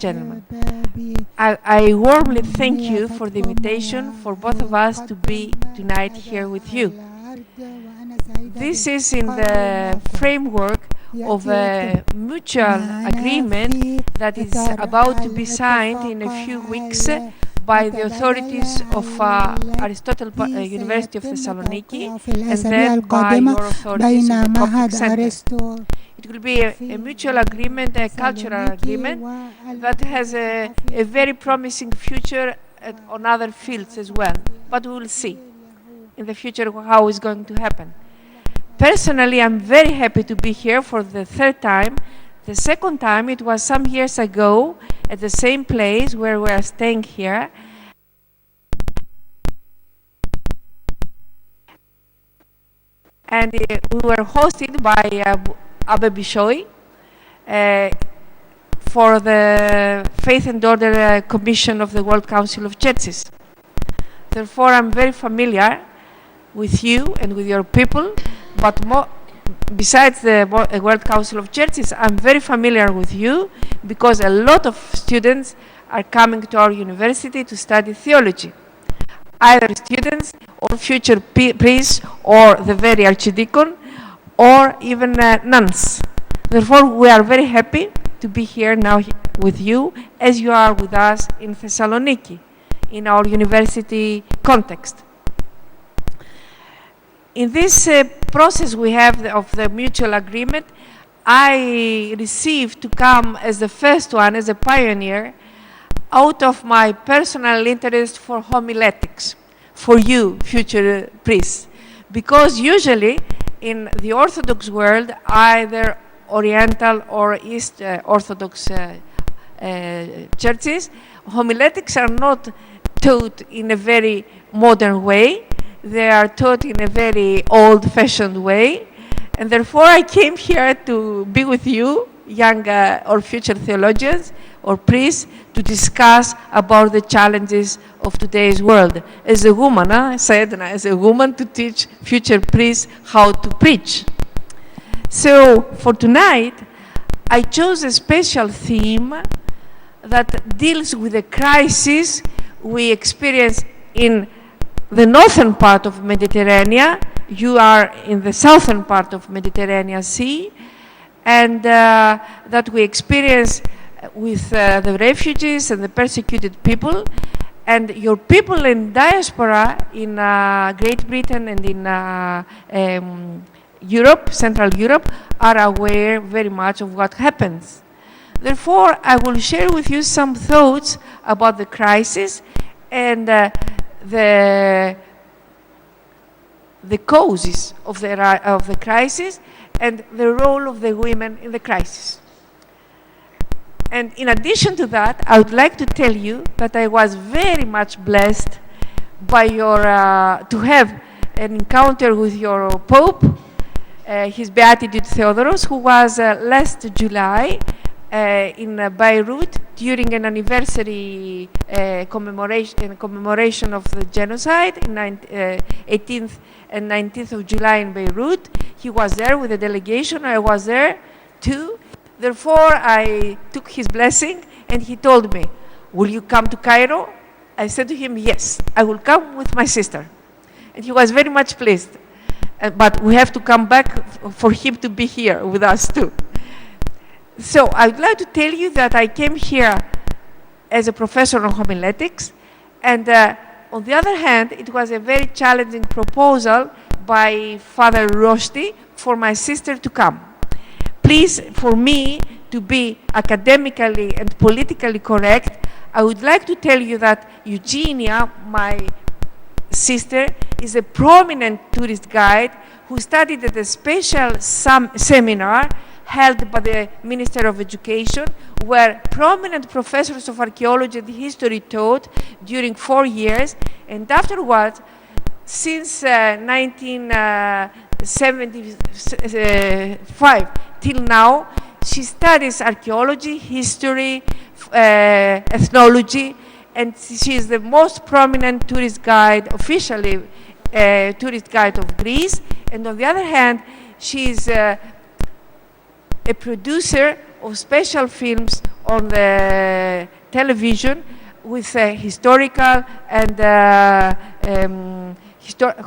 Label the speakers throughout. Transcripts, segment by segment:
Speaker 1: gentlemen. I warmly thank you for the invitation for both of us to be tonight here with you. This is in the framework of a mutual agreement that is about to be signed in a few weeks by the authorities of Aristotle University of Thessaloniki and then by your authorities of the Coptic Center. It will be a mutual agreement, a cultural agreement that has a very promising future on other fields as well. But we will see in the future how it's going to happen. Personally, I'm very happy to be here for the third time. The second time, it was some years ago at the same place where we are staying here. And we were hosted by Abbe Bishoy for the Faith and Order Commission of the World Council of Churches. Therefore, I'm very familiar with you and with your people, but besides the World Council of Churches, I'm very familiar with you because a lot of students are coming to our university to study theology. Either students or future priests or the very archdeacon or even nuns. Therefore, we are very happy to be here now with you as you are with us in Thessaloniki, in our university context. In this process we have of the mutual agreement, I received to come as the first one, as a pioneer, out of my personal interest for homiletics, for you, future priests. Because usually in the Orthodox world, either Oriental or East Orthodox churches, homiletics are not taught in a very modern way. They are taught in a very old-fashioned way. And therefore, I came here to be with you, young or future theologians or priests, to discuss about the challenges of today's world. As a woman, Saedna, as a woman, to teach future priests how to preach. So, for tonight, I chose a special theme that deals with the crisis we experience in the northern part of Mediterranean. You are in the southern part of Mediterranean Sea, and that we experience with the refugees and the persecuted people, and your people in diaspora in Great Britain and in Europe, Central Europe, are aware very much of what happens. Therefore, I will share with you some thoughts about the crisis and the causes of the crisis and the role of the women in the crisis. And in addition to that, I would like to tell you that I was very much blessed by your to have an encounter with your Pope, His Beatitude Theodoros, who was last July in Beirut during an anniversary commemoration of the genocide in 18th and 19th of July in Beirut. He was there with a delegation. I was there too. Therefore, I took his blessing and he told me, "Will you come to Cairo?" I said to him, "Yes, I will come with my sister." And he was very much pleased. But we have to come back for him to be here with us too. So I would like to tell you that I came here as a professor of homiletics, and on the other hand, it was a very challenging proposal by Father Rosti for my sister to come. Please, for me to be academically and politically correct, I would like to tell you that Eugenia, my sister, is a prominent tourist guide who studied at a special seminar held by the Minister of Education, where prominent professors of archaeology and history taught during 4 years, and afterwards, since 1975 till now, she studies archaeology, history, ethnology, and she is the most prominent tourist guide, officially tourist guide of Greece. And on the other hand, she is a producer of special films on the television with historical and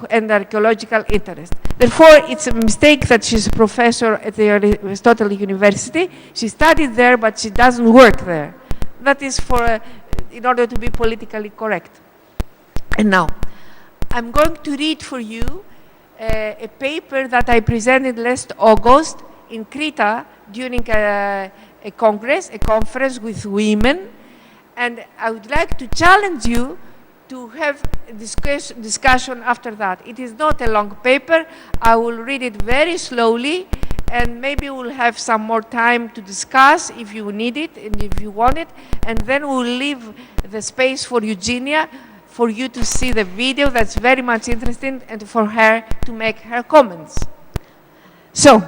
Speaker 1: and archaeological interest. Therefore, it's a mistake that she's a professor at the Aristotle University. She studied there, but she doesn't work there. That is for, in order to be politically correct. And now, I'm going to read for you a paper that I presented last August in Creta during a conference with women. And I would like to challenge you to have a discussion after that. It is not a long paper. I will read it very slowly, and maybe we'll have some more time to discuss if you need it and if you want it. And then we'll leave the space for Eugenia, for you to see the video that's very much interesting, and for her to make her comments. So,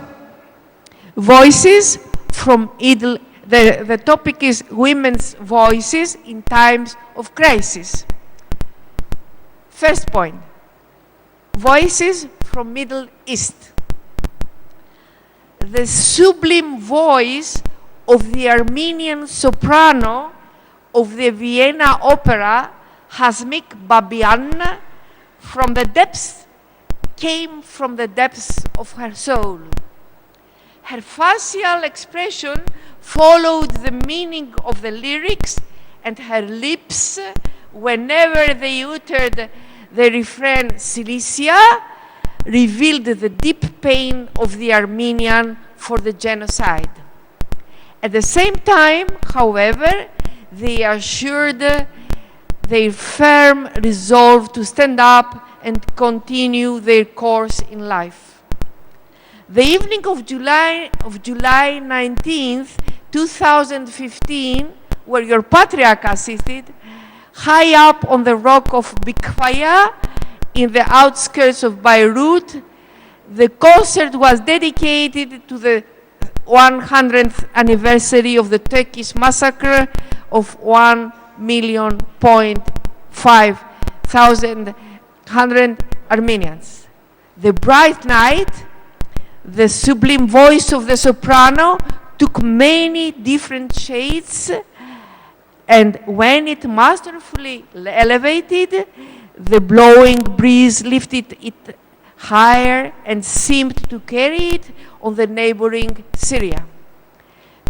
Speaker 1: voices from Idle. The topic is women's voices in times of crisis. First point, voices from Middle East. The sublime voice of the Armenian soprano of the Vienna Opera, Hasmik Babian, came from the depths of her soul. Her facial expression followed the meaning of the lyrics, and her lips, whenever they uttered the refrain Cilicia, revealed the deep pain of the Armenian for the genocide. At the same time, however, they assured their firm resolve to stand up and continue their course in life. The evening of July 19th, 2015, where your patriarch assisted, high up on the rock of Bikfaya, in the outskirts of Beirut, the concert was dedicated to the 100th anniversary of the Turkish massacre of 1,500,000 Armenians. The bright night, the sublime voice of the soprano took many different shades, and when it masterfully elevated, the blowing breeze lifted it higher and seemed to carry it on the neighboring Syria,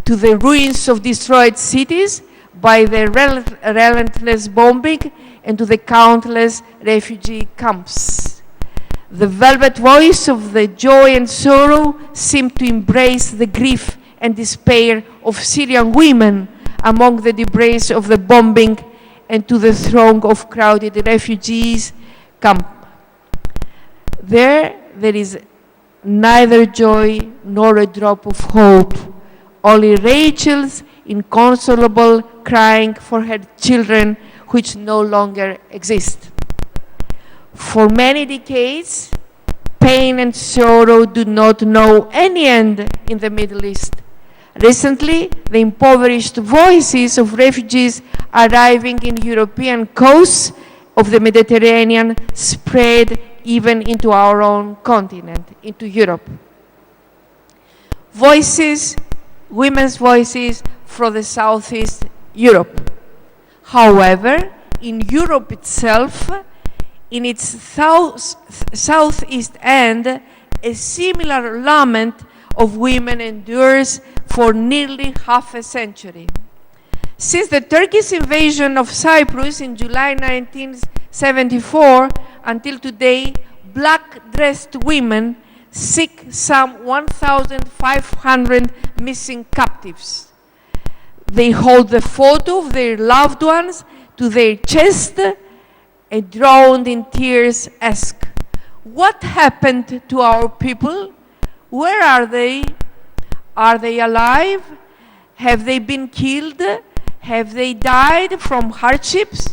Speaker 1: to the ruins of destroyed cities by the relentless bombing, and to the countless refugee camps. The velvet voice of the joy and sorrow seemed to embrace the grief and despair of Syrian women among the debris of the bombing, and to the throng of crowded refugees camp. There is neither joy nor a drop of hope, only Rachel's inconsolable crying for her children which no longer exist. For many decades, pain and sorrow do not know any end in the Middle East. Recently, the impoverished voices of refugees arriving in European coasts of the Mediterranean spread even into our own continent, into Europe. Voices, women's voices from the Southeast Europe. However, in Europe itself, in its southeast end, a similar lament of women endures for nearly half a century. Since the Turkish invasion of Cyprus in July 1974 until today, black-dressed women seek some 1,500 missing captives. They hold the photo of their loved ones to their chest and drowned in tears ask, "What happened to our people? Where are they? Are they alive? Have they been killed? Have they died from hardships?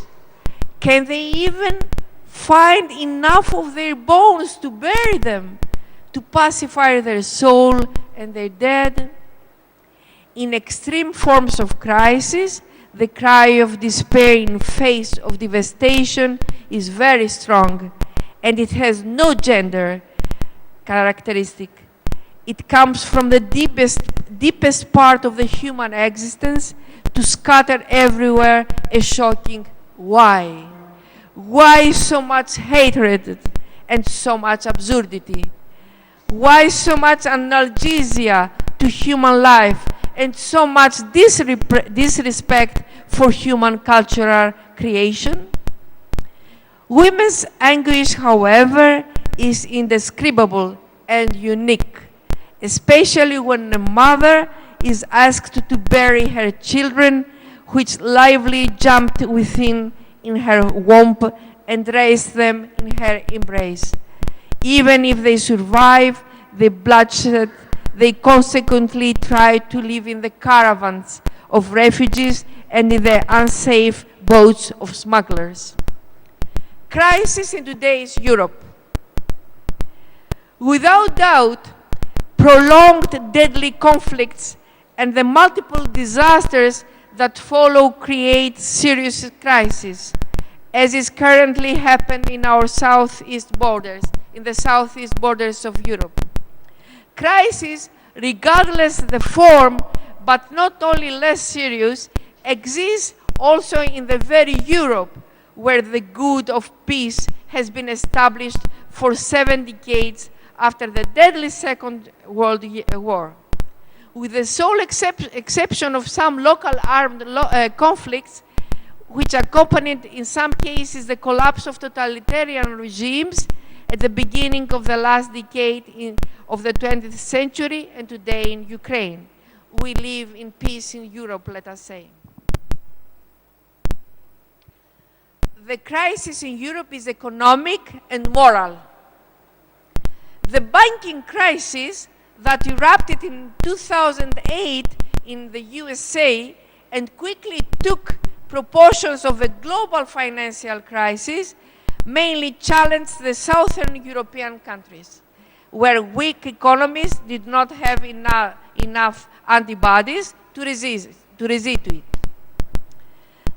Speaker 1: Can they even find enough of their bones to bury them, to pacify their soul and their dead?" In extreme forms of crisis, the cry of despair in face of devastation is very strong, and it has no gender characteristic. It comes from the deepest part of the human existence to scatter everywhere a shocking why. Why so much hatred and so much absurdity? Why so much analgesia to human life and so much disrespect for human cultural creation? Women's anguish, however, is indescribable and unique, especially when a mother is asked to bury her children, which lively jumped within in her womb and raised them in her embrace. Even if they survive the bloodshed, they consequently try to live in the caravans of refugees and in the unsafe boats of smugglers. Crisis in today's Europe. Without doubt, prolonged deadly conflicts and the multiple disasters that follow create serious crises, as is currently happening in our southeast borders, in the southeast borders of Europe. Crises, regardless of the form, but not only less serious, exist also in the very Europe where the good of peace has been established for 7 decades after the deadly Second World War. With the sole exception of some local armed conflicts, which accompanied in some cases the collapse of totalitarian regimes at the beginning of the last decade of the 20th century and today in Ukraine. We live in peace in Europe, let us say. The crisis in Europe is economic and moral. The banking crisis that erupted in 2008 in the USA and quickly took proportions of the global financial crisis mainly challenged the southern European countries, where weak economies did not have enough antibodies to resist it.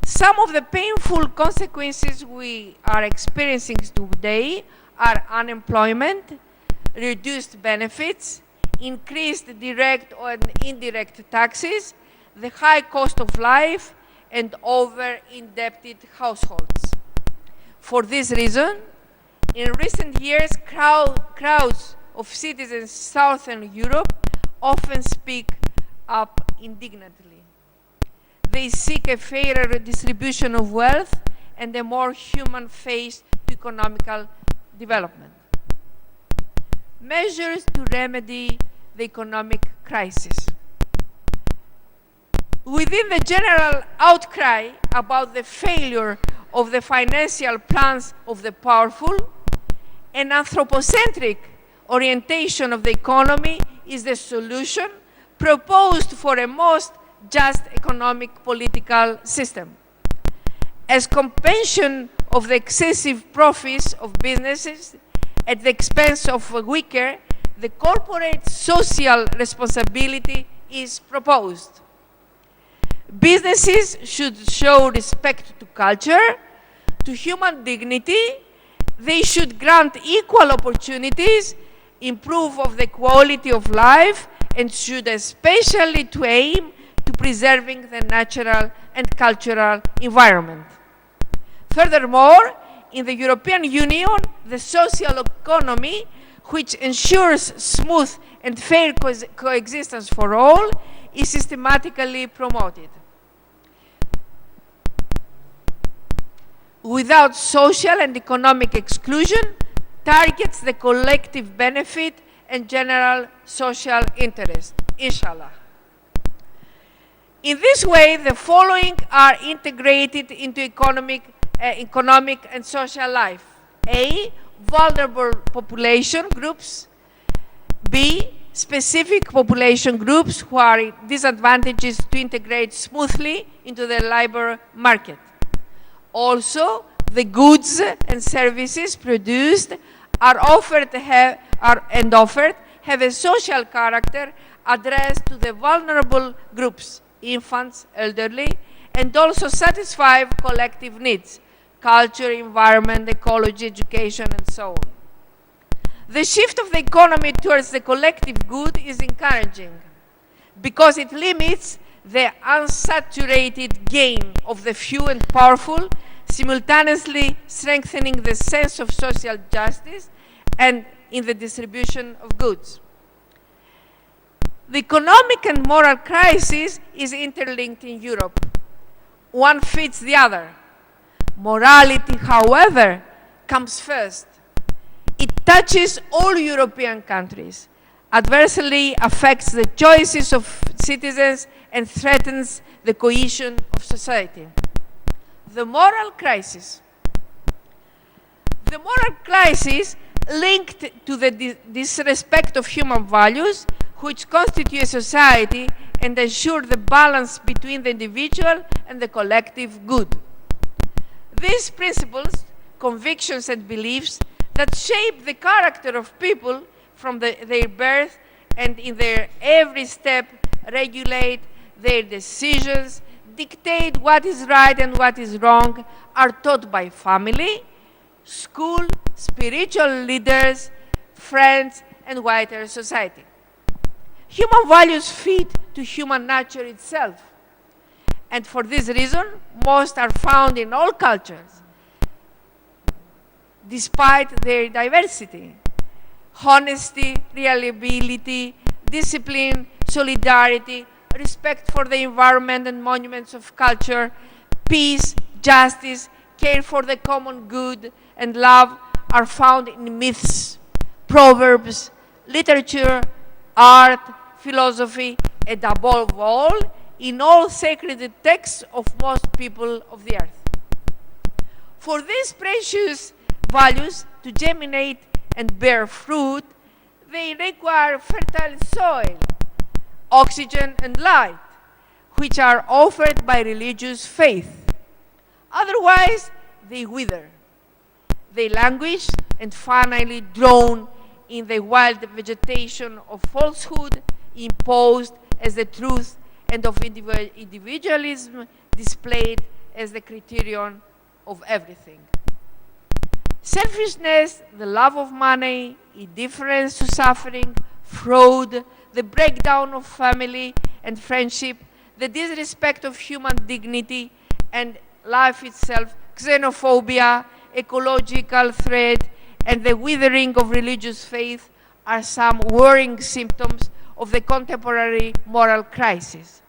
Speaker 1: Some of the painful consequences we are experiencing today are unemployment, reduced benefits, increased direct and indirect taxes, the high cost of life, and over-indebted households. For this reason, in recent years, crowds of citizens in Southern Europe often speak up indignantly. They seek a fairer distribution of wealth and a more human face to economical development. Measures to remedy the economic crisis. Within the general outcry about the failure of the financial plans of the powerful, an anthropocentric orientation of the economy is the solution proposed for a most just economic political system. As compensation of the excessive profits of businesses at the expense of weaker, the corporate social responsibility is proposed. Businesses should show respect to culture, to human dignity. They should grant equal opportunities, improve of the quality of life, and should especially to aim to preserving the natural and cultural environment. Furthermore, in the European Union, the social economy, which ensures smooth and fair coexistence for all, is systematically promoted. Without social and economic exclusion, targets the collective benefit and general social interest, inshallah. In this way, the following are integrated into economic and social life. A, vulnerable population groups. B, specific population groups who are disadvantaged to integrate smoothly into the labor market. Also, the goods and services produced are offered have a social character addressed to the vulnerable groups, infants, elderly, and also satisfy collective needs, culture, environment, ecology, education, and so on. The shift of the economy towards the collective good is encouraging because it limits the unsaturated gain of the few and powerful, simultaneously strengthening the sense of social justice and in the distribution of goods. The economic and moral crisis is interlinked in Europe. One feeds the other. Morality, however, comes first. It touches all European countries, adversely affects the choices of citizens, and threatens the cohesion of society. The moral crisis. The moral crisis linked to the disrespect of human values, which constitute a society and ensure the balance between the individual and the collective good. These principles, convictions, and beliefs that shape the character of people from their birth and in their every step regulate their decisions, dictate what is right and what is wrong, are taught by family, school, spiritual leaders, friends, and wider society. Human values feed to human nature itself, and for this reason, most are found in all cultures, despite their diversity. Honesty, reliability, discipline, solidarity, respect for the environment and monuments of culture, peace, justice, care for the common good, and love are found in myths, proverbs, literature, art, philosophy, and above all, in all sacred texts of most people of the earth. For these precious values to germinate and bear fruit, they require fertile soil, oxygen, and light, which are offered by religious faith. Otherwise, they wither. They languish and finally drown in the wild vegetation of falsehood imposed as the truth and of individualism displayed as the criterion of everything. Selfishness, the love of money, indifference to suffering, fraud, the breakdown of family and friendship, the disrespect of human dignity and life itself, xenophobia, ecological threat, and the withering of religious faith are some worrying symptoms of the contemporary moral crisis.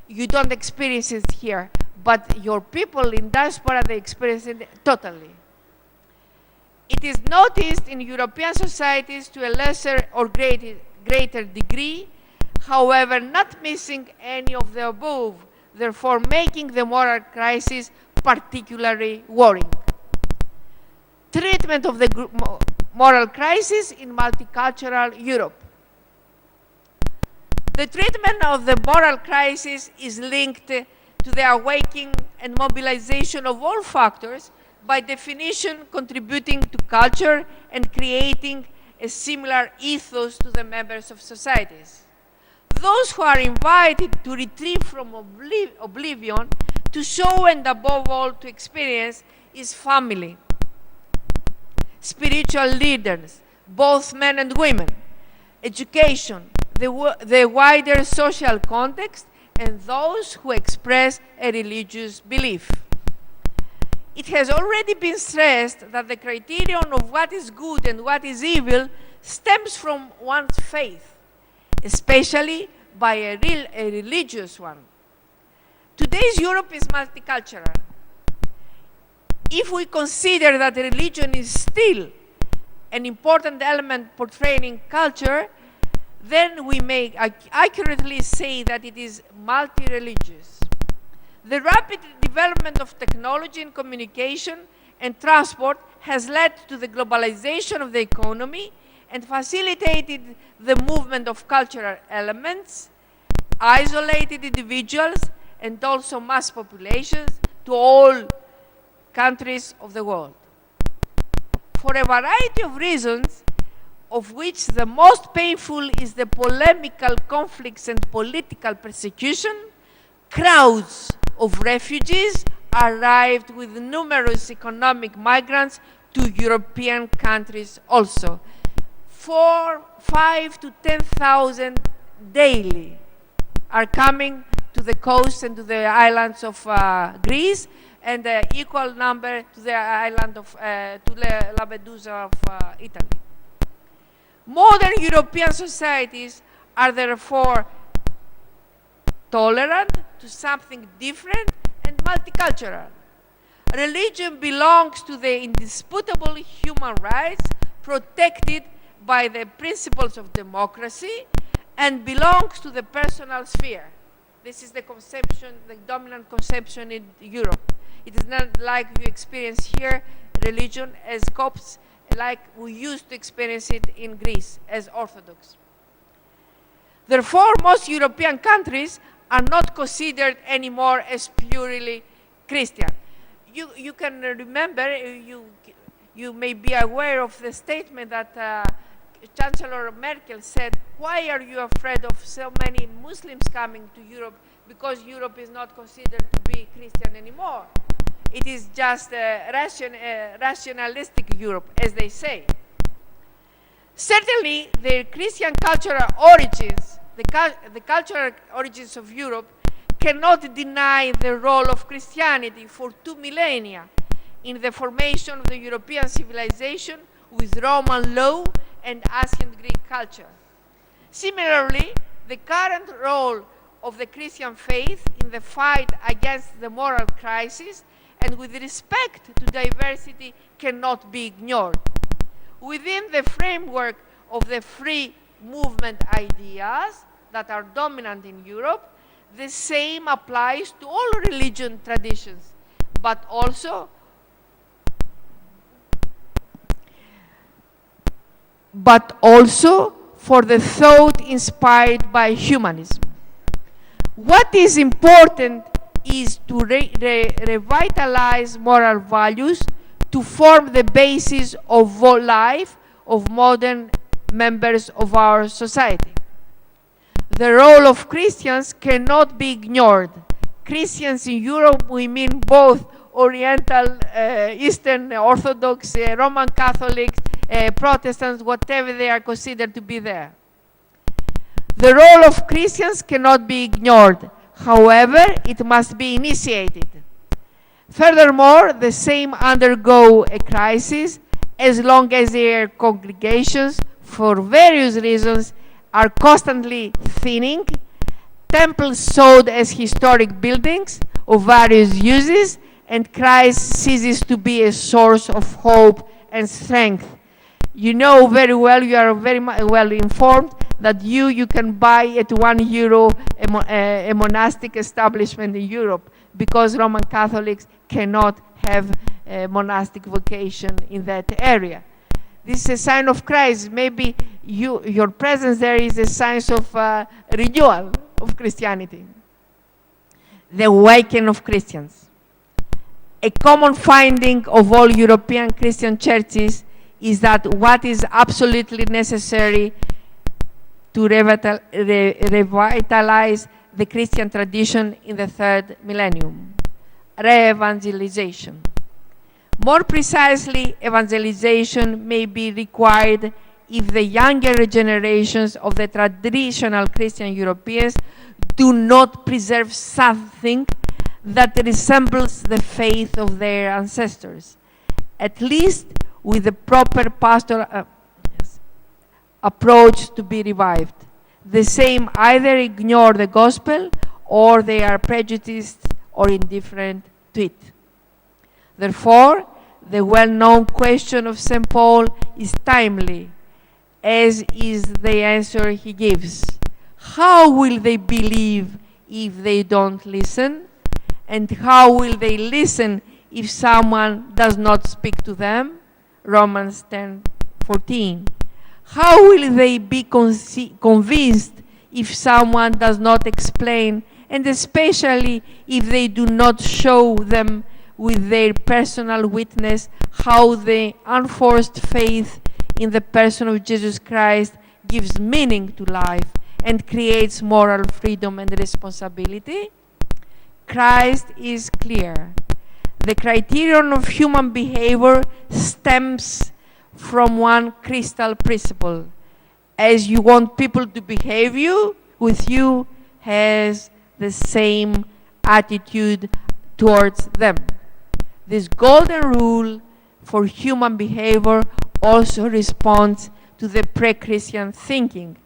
Speaker 1: You don't experience it here, but your people in diaspora, they experience it totally. It is noticed in European societies to a lesser or greater degree, however, not missing any of the above, therefore making the moral crisis particularly worrying. Treatment of the moral crisis in multicultural Europe. The treatment of the moral crisis is linked to the awakening and mobilization of all factors, by definition contributing to culture and creating a similar ethos to the members of societies. Those who are invited to retrieve from oblivion, to show and above all to experience is family, spiritual leaders, both men and women, education, the wider social context, and those who express a religious belief. It has already been stressed that the criterion of what is good and what is evil stems from one's faith, especially by a religious one. Today's Europe is multicultural. If we consider that religion is still an important element portraying culture, then we may accurately say that it is multi-religious. The rapid development of technology and communication and transport has led to the globalization of the economy and facilitated the movement of cultural elements, isolated individuals, and also mass populations to all countries of the world. For a variety of reasons, of which the most painful is the polemical conflicts and political persecution, crowds of refugees arrived with numerous economic migrants to European countries also. 4, 5 to 10,000 daily are coming to the coast and to the islands of Greece, and the equal number to the island of to Lampedusa of Italy. Modern European societies are therefore tolerant to something different and multicultural. Religion belongs to the indisputable human rights protected by the principles of democracy and belongs to the personal sphere. This is the conception, the dominant conception in Europe. It is not like you experience here religion as Copts, like we used to experience it in Greece as Orthodox. Therefore, most European countries are not considered anymore as purely Christian. You can remember, you may be aware of the statement that Chancellor Merkel said, why are you afraid of so many Muslims coming to Europe? Because Europe is not considered to be Christian anymore. It is just a rationalistic Europe, as they say. Certainly, the Christian cultural origins, the cultural origins of Europe, cannot deny the role of Christianity for 2 millennia in the formation of the European civilization with Roman law and ancient Greek culture. Similarly, the current role of the Christian faith in the fight against the moral crisis and with respect to diversity cannot be ignored. Within the framework of the free movement ideas that are dominant in Europe, the same applies to all religion traditions, but also for the thought inspired by humanism. What is important is to revitalize moral values to form the basis of life of modern members of our society. The role of Christians cannot be ignored. Christians in Europe, we mean both Oriental, Eastern Orthodox, Roman Catholics, Protestants, whatever they are considered to be there. The role of Christians cannot be ignored. However, it must be initiated. Furthermore, the same undergo a crisis as long as their congregations, for various reasons, are constantly thinning, temples sold as historic buildings of various uses, and Christ ceases to be a source of hope and strength. You know very well, you are very well informed, that you can buy at €1 a monastic establishment in Europe, because Roman Catholics cannot have a monastic vocation in that area. This is a sign of Christ. Maybe your presence there is a sign of renewal of Christianity. The awakening of Christians. A common finding of all European Christian churches is that what is absolutely necessary to revitalize the Christian tradition in the third millennium: re-evangelization. More precisely, evangelization may be required if the younger generations of the traditional Christian Europeans do not preserve something that resembles the faith of their ancestors, at least with the proper pastoral approach to be revived. The same either ignore the gospel or they are prejudiced or indifferent to it. Therefore, the well-known question of St. Paul is timely, as is the answer he gives. How will they believe if they don't listen? And how will they listen if someone does not speak to them? Romans 10:14. How will they be convinced if someone does not explain, and especially if they do not show them with their personal witness how the unforced faith in the person of Jesus Christ gives meaning to life and creates moral freedom and responsibility? Christ is clear. The criterion of human behavior stems from one crystal principle. As you want people to behave with you, has the same attitude towards them. This golden rule for human behavior also responds to the pre-Christian thinking.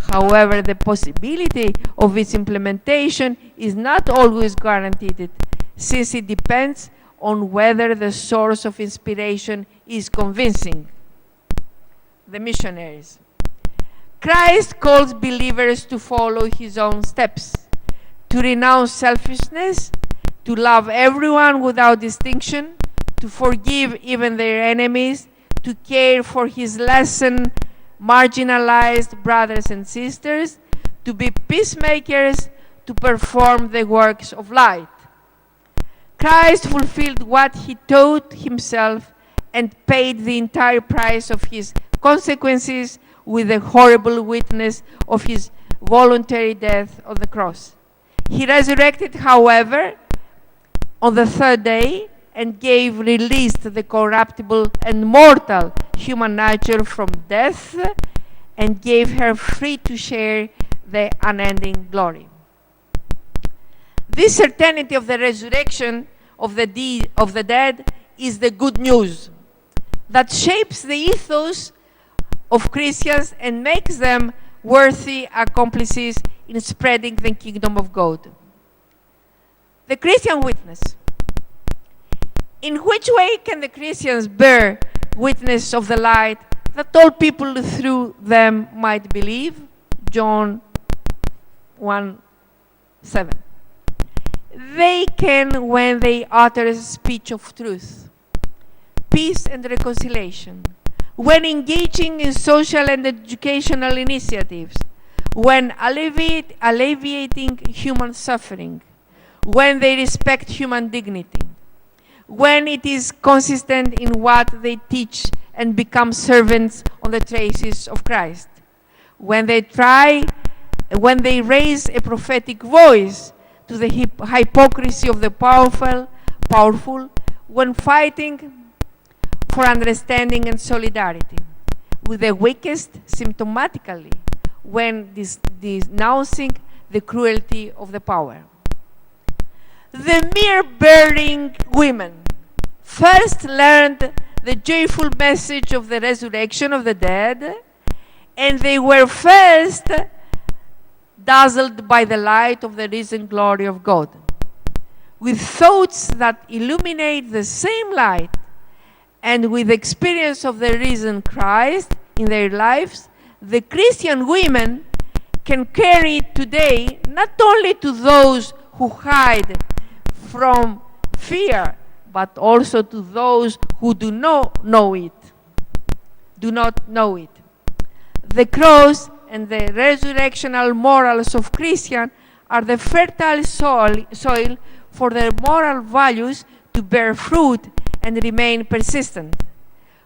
Speaker 1: However, the possibility of its implementation is not always guaranteed, since it depends on whether the source of inspiration is convincing. The missionaries. Christ calls believers to follow his own steps, to renounce selfishness, to love everyone without distinction, to forgive even their enemies, to care for his lesson marginalized brothers and sisters, to be peacemakers, to perform the works of light. Christ fulfilled what he taught himself and paid the entire price of his consequences with the horrible witness of his voluntary death on the cross. He resurrected, however, on the third day and released the corruptible and mortal human nature from death and gave her free to share the unending glory. This certainty of the resurrection of the dead is the good news that shapes the ethos of Christians and makes them worthy accomplices in spreading the kingdom of God. The Christian witness. In which way can the Christians bear witness of the light that all people through them might believe? John 1:7. They can when they utter a speech of truth, peace and reconciliation, when engaging in social and educational initiatives, when alleviating human suffering, when they respect human dignity, when it is consistent in what they teach and become servants on the traces of Christ, when they raise a prophetic voice to the hypocrisy of the powerful, when fighting for understanding and solidarity with the weakest symptomatically, when denouncing the cruelty of the power. The mere bearing women first learned the joyful message of the resurrection of the dead, and they were first dazzled by the light of the risen glory of God. With thoughts that illuminate the same light, and with experience of the risen Christ in their lives, the Christian women can carry today not only to those who hide from fear, but also to those who do not know it. The cross and the resurrectional morals of Christians are the fertile soil for their moral values to bear fruit and remain persistent.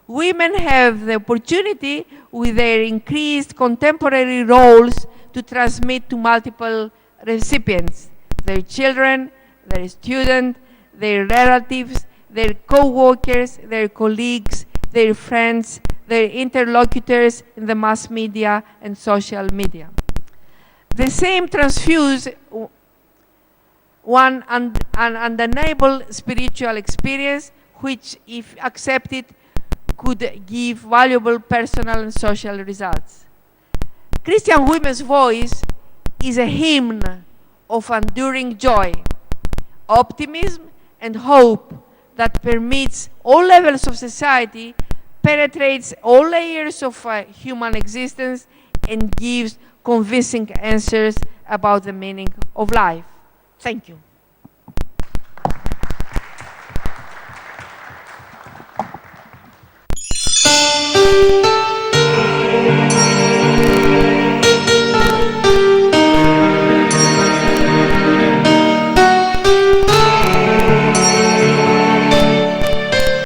Speaker 1: Women have the opportunity, with their increased contemporary roles, to transmit to multiple recipients: their children, their students, their relatives, their co-workers, their colleagues, their friends, their interlocutors in the mass media and social media. The same transfuse one undeniable spiritual experience, which, if accepted, could give valuable personal and social results. Christian women's voice is a hymn of enduring joy, optimism, and hope that permeates all levels of society, penetrates all layers of human existence, and gives convincing answers about the meaning of life. Thank you.